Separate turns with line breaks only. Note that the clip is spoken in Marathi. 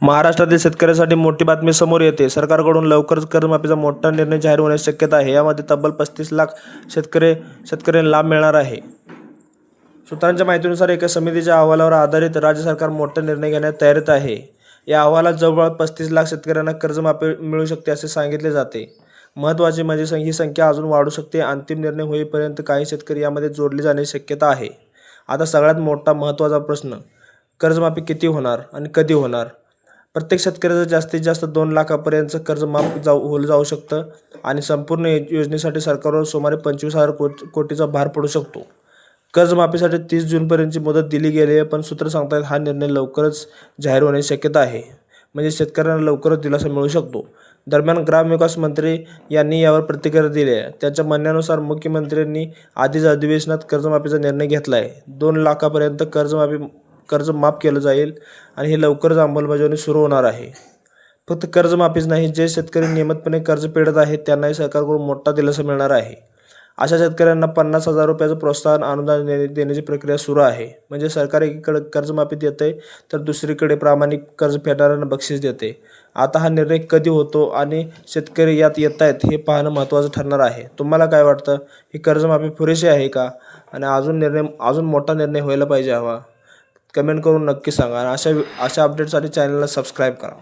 महाराष्ट्रातील शेतकऱ्यांसाठी मोठी बातमी समोर येते. सरकारकडून लवकरच कर्जमाफीचा मोठा निर्णय जाहीर होण्याची शक्यता आहे. यामध्ये तब्बल 35 लाख शेतकऱ्यांना लाभ मिळणार आहे. सूत्रांच्या माहितीनुसार एका समितीच्या अहवालावर आधारित राज्य सरकार मोठा निर्णय घेण्यास तयारीत आहे. या अहवालात जवळपास 35 लाख शेतकऱ्यांना कर्जमाफी मिळू शकते असे सांगितले जाते. महत्त्वाचे म्हणजे ही संख्या अजून वाढू शकते. अंतिम निर्णय होईपर्यंत काही शेतकरी यामध्ये जोडले जाण्याची शक्यता आहे. आता सगळ्यात मोठा महत्त्वाचा प्रश्न, कर्जमाफी किती होणार आणि कधी होणार? प्रत्येक शेतकऱ्याचं जास्तीत जास्त 2 लाखापर्यंतचं कर्ज माफ जाऊ शकतं आणि संपूर्ण योजनेसाठी सरकारवर सुमारे 25,000 कोटीचा भार पडू शकतो. कर्जमाफीसाठी 30 जूनपर्यंतची मुदत दिली गेली आहे, पण सूत्र सांगतात हा निर्णय लवकरच जाहीर होण्याची शक्यता आहे. म्हणजे शेतकऱ्यांना लवकरच दिलासा मिळू शकतो. दरम्यान ग्रामविकास मंत्री यांनी यावर प्रतिक्रिया दिली आहे. त्यांच्या म्हणण्यानुसार मुख्यमंत्र्यांनी आधीच अधिवेशनात कर्जमाफीचा निर्णय घेतला आहे. 2 लाखापर्यंत कर्ज माफ केलं जाईल आणि ही लवकरच अंमलबजावणी सुरू होणार आहे. फक्त कर्जमाफीच नाही, जे शेतकरी नियमितपणे कर्ज फेडत आहेत त्यांनाही सरकारकडून मोठा दिलासा मिळणार आहे. अशा शेतकऱ्यांना 50,000 रुपयाचं प्रोत्साहन अनुदान देण्याची प्रक्रिया सुरू आहे. म्हणजे सरकार एकीकडे कर्जमाफी देते तर दुसरीकडे प्रामाणिक कर्ज फेडणाऱ्यांना बक्षीस देते. आता हा निर्णय कधी होतो आणि शेतकरी यात येत आहेत हे पाहणं महत्त्वाचं ठरणार आहे. तुम्हाला काय वाटतं? ही कर्जमाफी पुरेशी आहे का आणि अजून मोठा निर्णय व्हायला पाहिजे हवा? कमेंट करून नक्की सांगा आणि अशा अपडेटसाठी चॅनलला सबस्क्राईब करा.